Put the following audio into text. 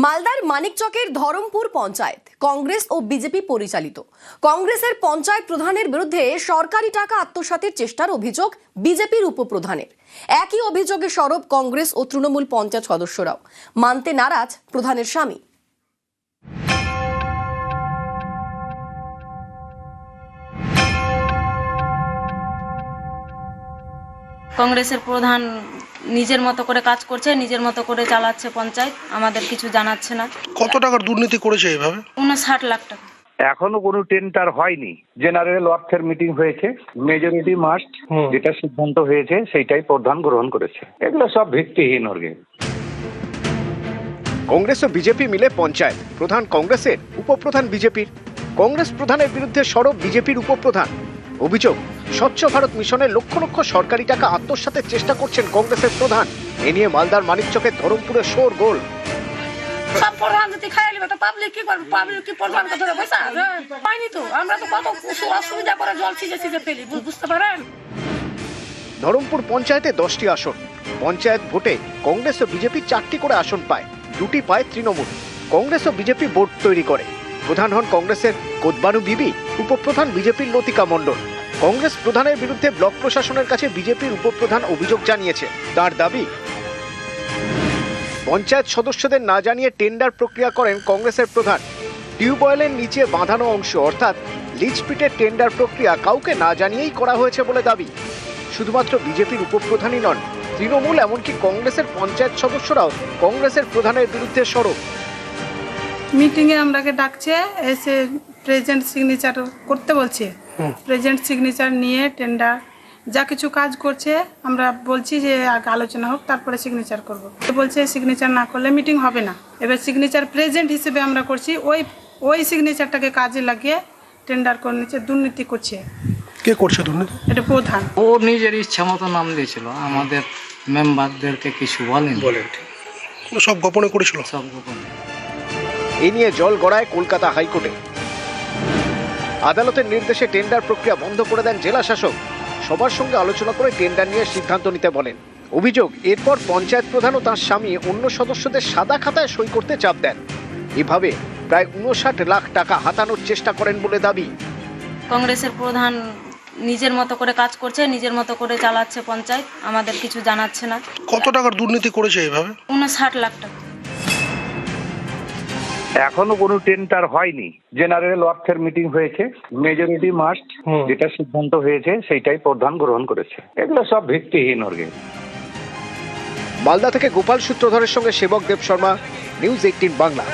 মালদার মানিকচকের ধরমপুর পঞ্চায়েত কংগ্রেস ও বিজেপি পরিচালিত। কংগ্রেসের পঞ্চায়েত প্রধানের বিরুদ্ধে সরকারি টাকা আত্মসাতের চেষ্টার অভিযোগ বিজেপির উপপ্রধানের। একই অভিযোগে সরব কংগ্রেস ও তৃণমূল পঞ্চায়েত সদস্যরাও। মানতে নারাজ প্রধানের স্বামী। কংগ্রেসের প্রধান নিজের মতো করে কাজ করছে, নিজের মতো করে চালাচ্ছে পঞ্চায়েত, আমাদের কিছু জানাচ্ছে না। কত টাকার দুর্নীতি করেছে এইভাবে? 59 লাখ টাকা। এখনো কোনো টেন্ডার হয়নি। জেনারেল ওয়ার্কসের মিটিং হয়েছে, মেজরিটি মাস্ট যেটা সিদ্ধান্ত হয়েছে সেইটাই প্রধান গ্রহণ করেছে। এগুলো সব ভিত্তিহীন অর্গে। কংগ্রেস ও বিজেপি মিলে পঞ্চায়েত প্রধান কংগ্রেসের, উপপ্রধান বিজেপির। কংগ্রেস প্রধানের বিরুদ্ধে সরব বিজেপির উপপ্রধান। অভিযোগ, স্বচ্ছ ভারত মিশনের লক্ষ লক্ষ সরকারি টাকা আত্মসাতের চেষ্টা করছেন কংগ্রেসের প্রধান। এ নিয়ে মালদার মানিকচকের ধরমপুরে শোরগোল। সব প্রধান যদি খাই নিবে তো পাবলিক কি করবে? পাবলিক কি প্রধানকে ধরে পয়সা পাইনি তো? আমরা তো কত অসুবিধা করে জল ছিজে ফেলি, বুঝতে পারেন? ধরমপুর পঞ্চায়েতে 10টি আসন। পঞ্চায়েত ভোটে কংগ্রেস ও বিজেপি 4টি করে আসন পায়, 2টি পায় তৃণমূল। কংগ্রেস ও বিজেপি বোর্ড তৈরি করে। প্রধান হন কংগ্রেসের কোদবানু বিবি, উপপ্রধান বিজেপির লতিকা মণ্ডল। কংগ্রেস প্রধানের বিরুদ্ধে ব্লক প্রশাসনের কাছে বিজেপির উপপ্রধান অভিযোগ জানিয়েছে। তার দাবি, পঞ্চায়েত সদস্যদের না জানিয়ে টেন্ডার প্রক্রিয়া করেন কংগ্রেসের প্রধান। টিউবওয়েলের নিচে বাঁধানো অংশ অর্থাৎ লিজপিটের টেন্ডার প্রক্রিয়া কাউকে না জানিয়েই করা হয়েছে বলে দাবি। শুধুমাত্র বিজেপির উপপ্রধানই নন, তৃণমূল এমনকি কংগ্রেসের পঞ্চায়েত সদস্যরাও কংগ্রেসের প্রধানের বিরুদ্ধে সরব। মিটিংয়ে আমরাকে ডাকছে, এসে প্রেজেন্ট সিগনেচার করতে বলছে। প্রেজেন্ট সিগনেচার নিয়ে টেন্ডার যা কিছু কাজ করছে আমরা বলছি যে আগে আলোচনা হোক, তারপরে সিগনেচার করব। বলছে সিগনেচার না করলে মিটিং হবে না। এবার সিগনেচার প্রেজেন্ট হিসেবে আমরা করছি, ওই সিগনেচারটাকে কাজে লাগিয়ে টেন্ডার করে নিচ্ছে, দুর্নীতি করছে। কে করছে দুর্নীতি? এটা প্রধান। ও নিজের ইচ্ছা মতো নাম দিয়েছিল, আমাদের মেম্বারদেরকে কিছু বলেন। সব গোপনে করেছিল। সব গোপনে। এ নিয়ে জল গড়ায় কলকাতা হাইকোর্টে। আদালতের নির্দেশে টেন্ডার প্রক্রিয়া বন্ধ করে দেন জেলা শাসক। সবার সঙ্গে আলোচনা করে টেন্ডার নিয়ে সিদ্ধান্ত নিতে বলেন। অভিযোগ, এরপর পঞ্চায়েত প্রধান ও তাঁর স্বামী অন্য সদস্যদের সাদা খাতায় সই করতে চাপ দেন। এভাবে প্রায় 59 লাখ টাকা হাতানোর চেষ্টা করেন বলে দাবি। কংগ্রেসের প্রধান নিজের মতো করে কাজ করছে, নিজের মতো করে চালাচ্ছে পঞ্চায়েত, আমাদের কিছু জানাচ্ছে না। কত টাকার দুর্নীতি করেছে এইভাবে? 59 লাখ টাকা। এখনো কোনো টেন্ডার হয়নি। জেনারেল ওয়ার্কসের মিটিং হয়েছে, মেজরিটি মাস্ট যেটা সিদ্ধান্ত হয়েছে সেইটাই প্রধান গ্রহণ করেছে। এগুলো সব ভিত্তিহীন অর্গে। মালদা থেকে গোপাল সূত্রধরের সঙ্গে সেবক দেব শর্মা, নিউজ 18 বাংলা।